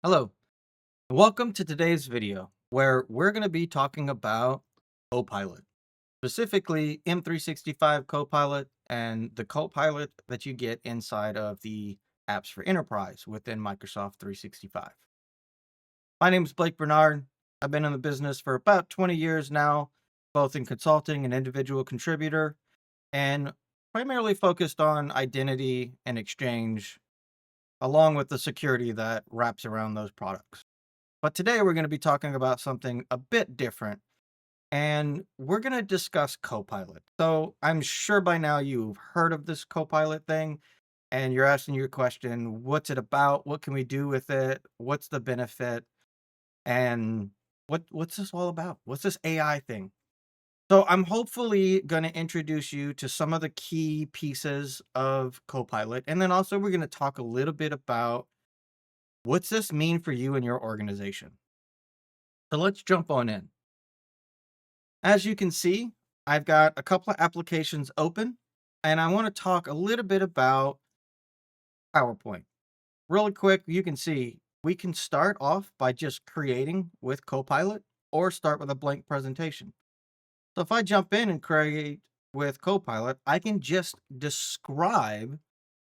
Hello, and welcome to today's video where we're going to be talking about Copilot, specifically M365 Copilot and the Copilot that you get inside of the apps for enterprise within Microsoft 365. My name is Blake Bernard. I've been in the business for about 20 years now, both in consulting and individual contributor, and primarily focused on identity and exchange, along with the security that wraps around those products. But today we're going to be talking about something a bit different, and we're going to discuss Copilot. So I'm sure by now you've heard of this Copilot thing, and you're asking your question, what's it about? What can we do with it? What's the benefit? And what's this all about? What's this AI thing? So I'm hopefully going to introduce you to some of the key pieces of Copilot, and then also we're going to talk a little bit about what's this mean for you and your organization. So let's jump on in. As you can see, I've got a couple of applications open, and I want to talk a little bit about PowerPoint. Really quick, you can see we can start off by just creating with Copilot or start with a blank presentation. So if I jump in and create with Copilot, I can just describe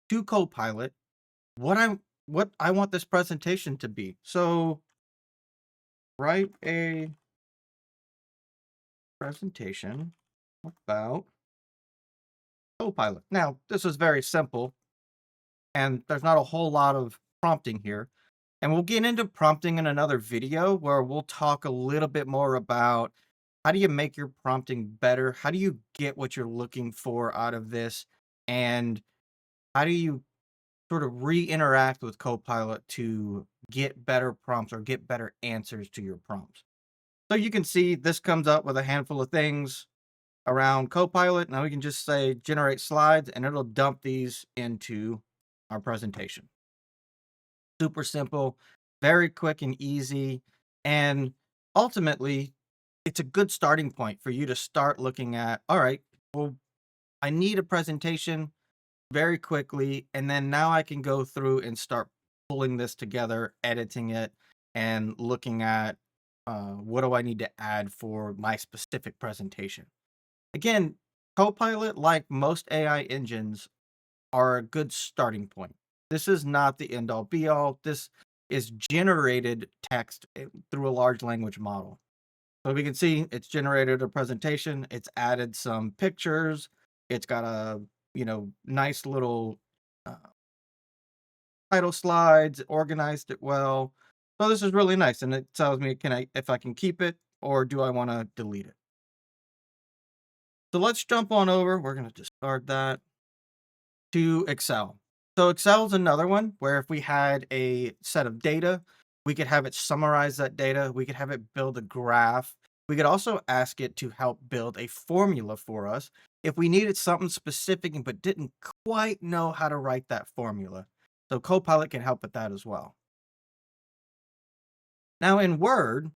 to Copilot what I want this presentation to be. So write a presentation about Copilot. Now, this is very simple, and there's not a whole lot of prompting here. And we'll get into prompting in another video where we'll talk a little bit more about how do you make your prompting better? How do you get what you're looking for out of this? And how do you sort of re-interact with Copilot to get better prompts or get better answers to your prompts? So you can see this comes up with a handful of things around Copilot. Now we can just say generate slides and it'll dump these into our presentation. Super simple, very quick and easy. And ultimately, it's a good starting point for you to start looking at, all right, well, I need a presentation very quickly. And then now I can go through and start pulling this together, editing it, and looking at what do I need to add for my specific presentation. Again, Copilot, like most AI engines, are a good starting point. This is not the end all be all. This is generated text through a large language model. So we can see it's generated a presentation, it's added some pictures, it's got a, nice little uh, title slides, organized it well. So this is really nice, and it tells me if I can keep it or do I want to delete it. So let's jump on over. We're going to discard that to Excel. So Excel is another one where if we had a set of data, we could have it summarize that data. We could have it build a graph. We could also ask it to help build a formula for us if we needed something specific but didn't quite know how to write that formula. So Copilot can help with that as well. Now in Word,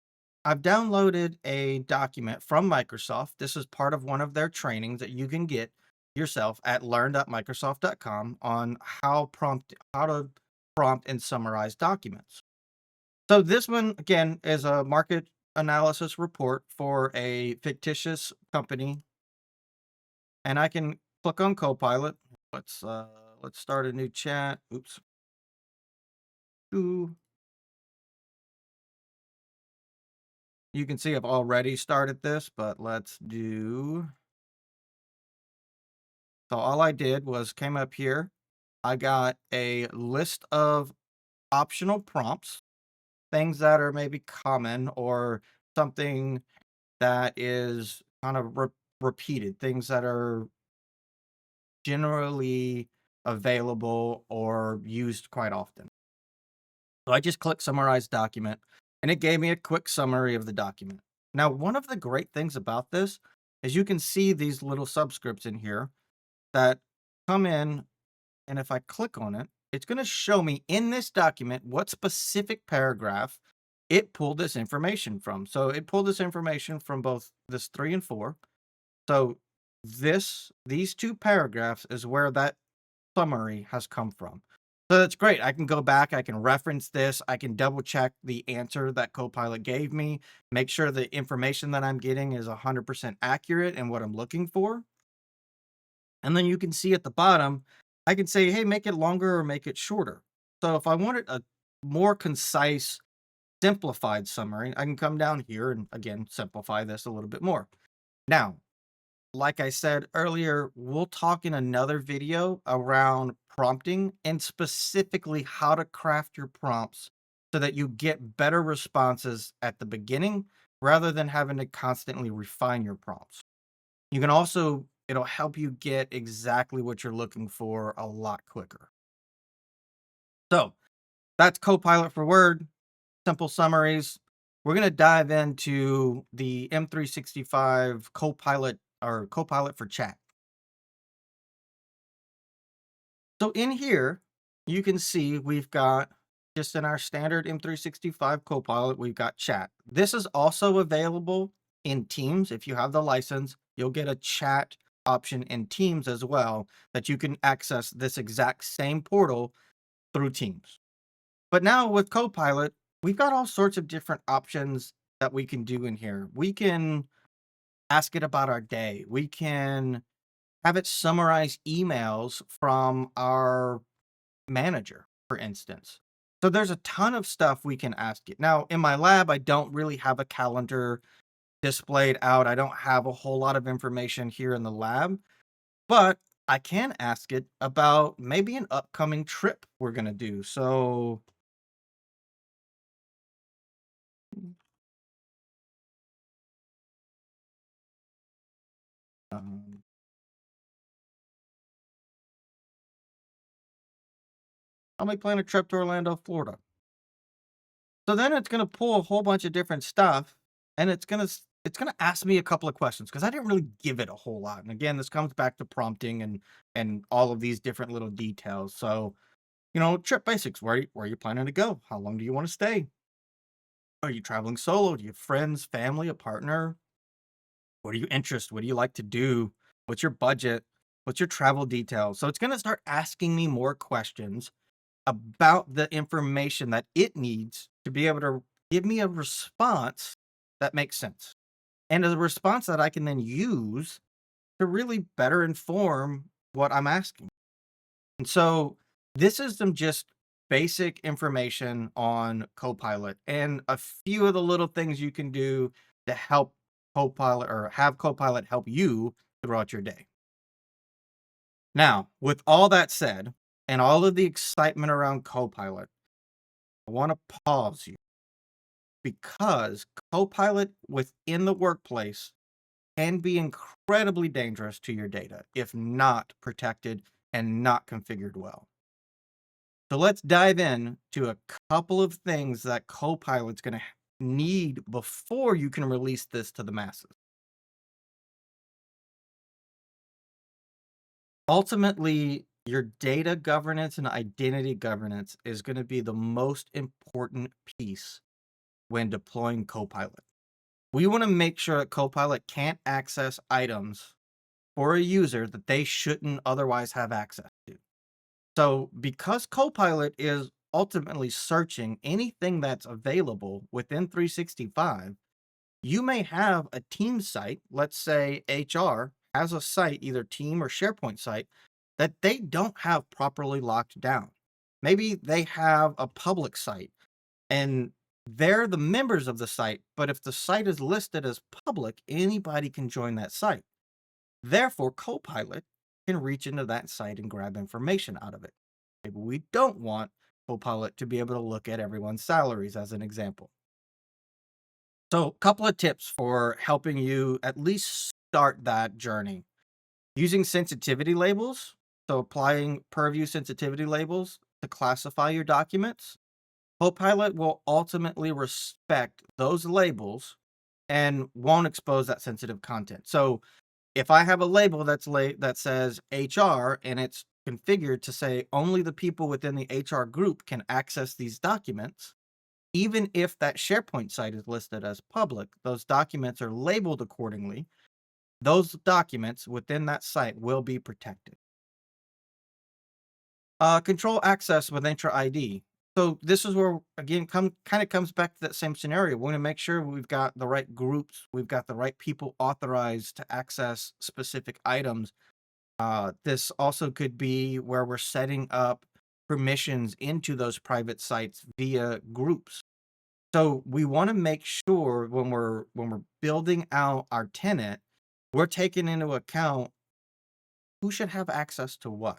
I've downloaded a document from Microsoft. This is part of one of their trainings that you can get yourself at learn.microsoft.com on how to prompt and summarize documents. So this one again is a market analysis report for a fictitious company, and I can click on Copilot. Let's start a new chat. Oops. Ooh. You can see I've already started this, but let's do. So all I did was came up here. I got a list of optional prompts, things that are maybe common or something that is kind of repeated, things that are generally available or used quite often. So I just clicked summarize document and it gave me a quick summary of the document. Now, one of the great things about this is you can see these little subscripts in here that come in. And if I click on it, it's going to show me in this document what specific paragraph it pulled this information from. So it pulled this information from both this 3 and 4. So these two paragraphs is where that summary has come from. So that's great. I can go back, I can reference this, I can double check the answer that Copilot gave me, make sure the information that I'm getting is 100% accurate and what I'm looking for. And then you can see at the bottom, I can say, hey, make it longer or make it shorter. So if I wanted a more concise, simplified summary, I can come down here and again, simplify this a little bit more. Now, like I said earlier, we'll talk in another video around prompting and specifically how to craft your prompts so that you get better responses at the beginning rather than having to constantly refine your prompts. You can also, it'll help you get exactly what you're looking for a lot quicker. So that's Copilot for Word, simple summaries. We're going to dive into the M365 Copilot or Copilot for Chat. So in here, you can see we've got just in our standard M365 Copilot, we've got chat. This is also available in Teams. If you have the license, you'll get a chat option in Teams as well that you can access this exact same portal through Teams. But now with Copilot, we've got all sorts of different options that we can do in here. We can ask it about our day. We can have it summarize emails from our manager, for instance. So there's a ton of stuff we can ask it. Now, in my lab, I don't really have a calendar displayed out. I don't have a whole lot of information here in the lab, but I can ask it about maybe an upcoming trip we're going to do. So um, I may plan a trip to Orlando, Florida. So then it's gonna pull a whole bunch of different stuff, and it's gonna ask me a couple of questions because I didn't really give it a whole lot. And again, this comes back to prompting and all of these different little details. So, trip basics. Where are you planning to go? How long do you want to stay? Are you traveling solo? Do you have friends, family, a partner? What are your interests? What do you like to do? What's your budget? What's your travel details? So it's gonna start asking me more questions about the information that it needs to be able to give me a response that makes sense. And a response that I can then use to really better inform what I'm asking. And so this is some just basic information on Copilot and a few of the little things you can do to help Copilot or have Copilot help you throughout your day. Now, with all that said, and all of the excitement around Copilot, I want to pause you because Copilot within the workplace can be incredibly dangerous to your data if not protected and not configured well. So let's dive in to a couple of things that Copilot's going to need before you can release this to the masses. Ultimately, your data governance and identity governance is going to be the most important piece when deploying Copilot. We want to make sure that Copilot can't access items for a user that they shouldn't otherwise have access to. So, because Copilot is ultimately searching anything that's available within 365, you may have a team site, let's say HR has a site, either team or SharePoint site, that they don't have properly locked down. Maybe they have a public site and they're the members of the site, but if the site is listed as public, anybody can join that site. Therefore, Copilot can reach into that site and grab information out of it. Maybe we don't want Copilot to be able to look at everyone's salaries, as an example. So, a couple of tips for helping you at least start that journey. Using sensitivity labels, so applying purview sensitivity labels to classify your documents. Copilot will ultimately respect those labels and won't expose that sensitive content. So if I have a label that says HR and it's configured to say only the people within the HR group can access these documents, even if that SharePoint site is listed as public, those documents are labeled accordingly. Those documents within that site will be protected. Control access with Entra ID. So this is where again kind of comes back to that same scenario. We want to make sure we've got the right groups, we've got the right people authorized to access specific items. This also could be where we're setting up permissions into those private sites via groups. So we want to make sure when we're building out our tenant, we're taking into account who should have access to what.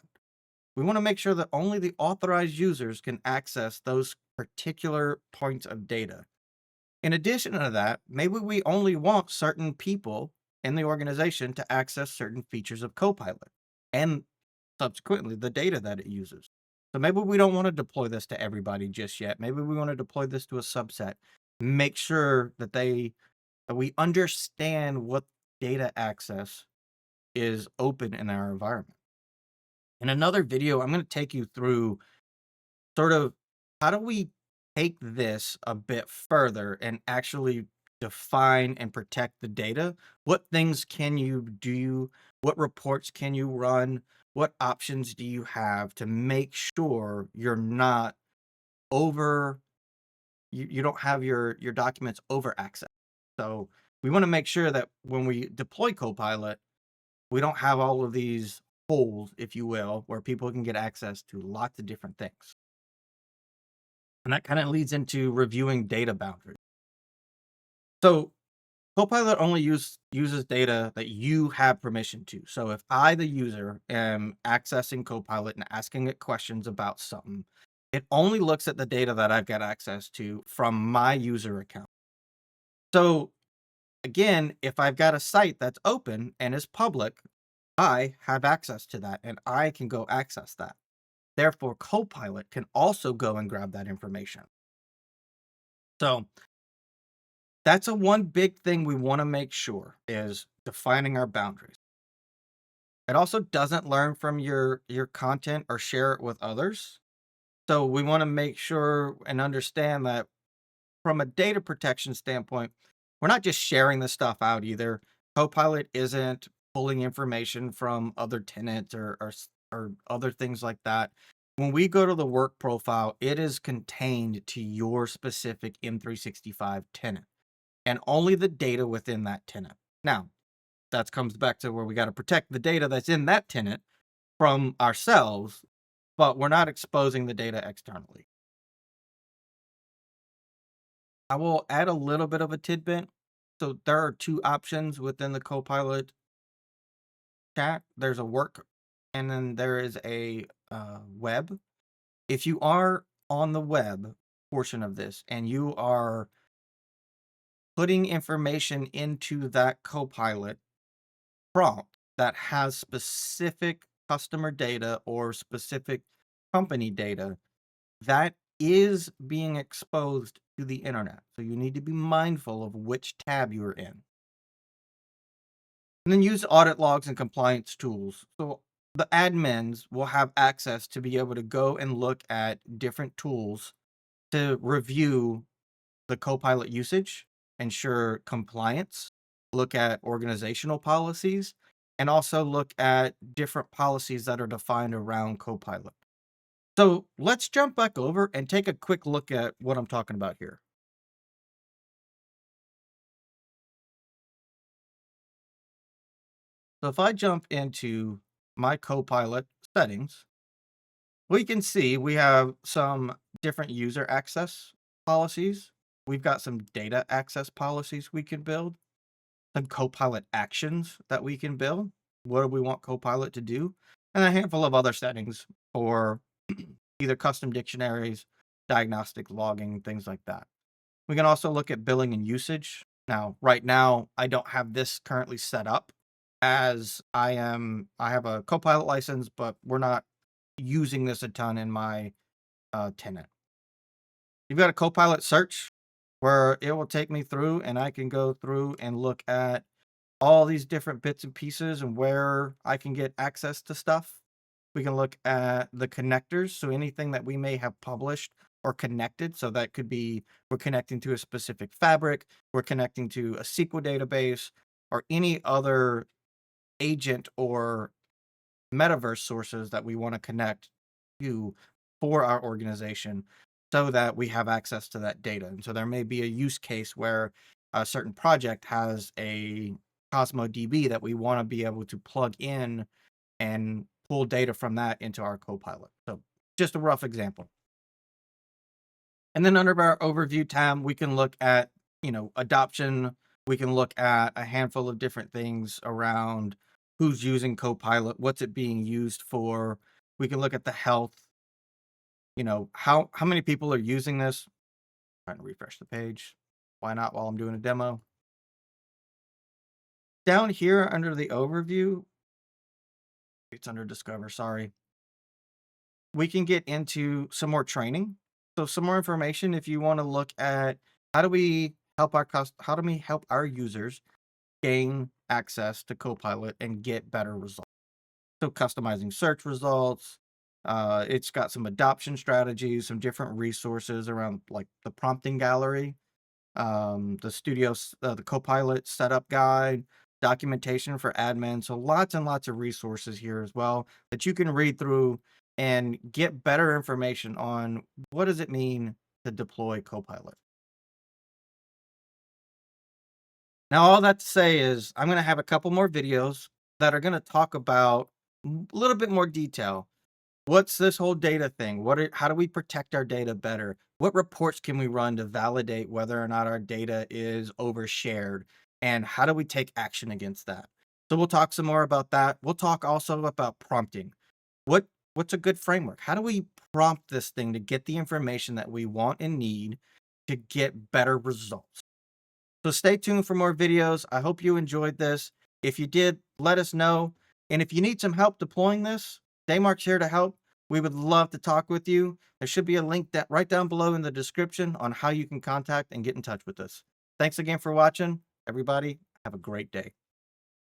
We want to make sure that only the authorized users can access those particular points of data. In addition to that, maybe we only want certain people in the organization to access certain features of Copilot and subsequently the data that it uses. So maybe we don't want to deploy this to everybody just yet. Maybe we want to deploy this to a subset. Make sure that we understand what data access is open in our environment. In another video, I'm going to take you through sort of how do we take this a bit further and actually define and protect the data? What things can you do? What reports can you run? What options do you have to make sure you're not over you don't have your documents over access? So we want to make sure that when we deploy Copilot, we don't have all of these holes, if you will, where people can get access to lots of different things. And that kind of leads into reviewing data boundaries. So Copilot only uses data that you have permission to. So if I, the user, am accessing Copilot and asking it questions about something, it only looks at the data that I've got access to from my user account. So again, if I've got a site that's open and is public, I have access to that and I can go access that. Therefore, Copilot can also go and grab that information. So that's a one big thing we want to make sure is defining our boundaries. It also doesn't learn from your content or share it with others. So we want to make sure and understand that from a data protection standpoint, we're not just sharing this stuff out either. Copilot isn't pulling information from other tenants or other things like that. When we go to the work profile, it is contained to your specific M365 tenant and only the data within that tenant. Now, that comes back to where we got to protect the data that's in that tenant from ourselves, but we're not exposing the data externally. I will add a little bit of a tidbit. So there are two options within the Copilot chat. There's a work, and then there is a web. If you are on the web portion of this and you are putting information into that Copilot prompt that has specific customer data or specific company data, that is being exposed to the internet. So you need to be mindful of which tab you're in. And then use audit logs and compliance tools. So the admins will have access to be able to go and look at different tools to review the Copilot usage, ensure compliance, look at organizational policies, and also look at different policies that are defined around Copilot. So let's jump back over and take a quick look at what I'm talking about here. So if I jump into my Copilot settings, we can see we have some different user access policies. We've got some data access policies we can build, some Copilot actions that we can build. What do we want Copilot to do? And a handful of other settings for either custom dictionaries, diagnostic logging, things like that. We can also look at billing and usage. Now, right now, I don't have this currently set up as I have a Copilot license, but we're not using this a ton in my tenant. You've got a Copilot search where it will take me through and I can go through and look at all these different bits and pieces and where I can get access to stuff. We can look at the connectors. So anything that we may have published or connected. So that could be we're connecting to a specific fabric, we're connecting to a SQL database, or any other agent or metaverse sources that we want to connect do for our organization so that we have access to that data. And so there may be a use case where a certain project has a Cosmo DB that we want to be able to plug in and pull data from that into our Copilot. So just a rough example. And then under our overview tab, we can look at, adoption. We can look at a handful of different things around who's using Copilot, what's it being used for. We can look at the health, how many people are using this. Trying to refresh the page. Why not while I'm doing a demo? Down here under the overview, it's under discover, sorry. We can get into some more training. So some more information if you want to look at how do we help our users gain access to Copilot and get better results. So customizing search results, it's got some adoption strategies, some different resources around like the prompting gallery, the Copilot setup guide, documentation for admin. So lots and lots of resources here as well that you can read through and get better information on what does it mean to deploy Copilot. Now, all that to say is I'm going to have a couple more videos that are going to talk about a little bit more detail. What's this whole data thing? How do we protect our data better? What reports can we run to validate whether or not our data is overshared? And how do we take action against that? So we'll talk some more about that. We'll talk also about prompting. What's a good framework? How do we prompt this thing to get the information that we want and need to get better results? So stay tuned for more videos. I hope you enjoyed this. If you did, let us know. And if you need some help deploying this, Daymark's here to help. We would love to talk with you. There should be a link that right down below in the description on how you can contact and get in touch with us. Thanks again for watching. Everybody, have a great day.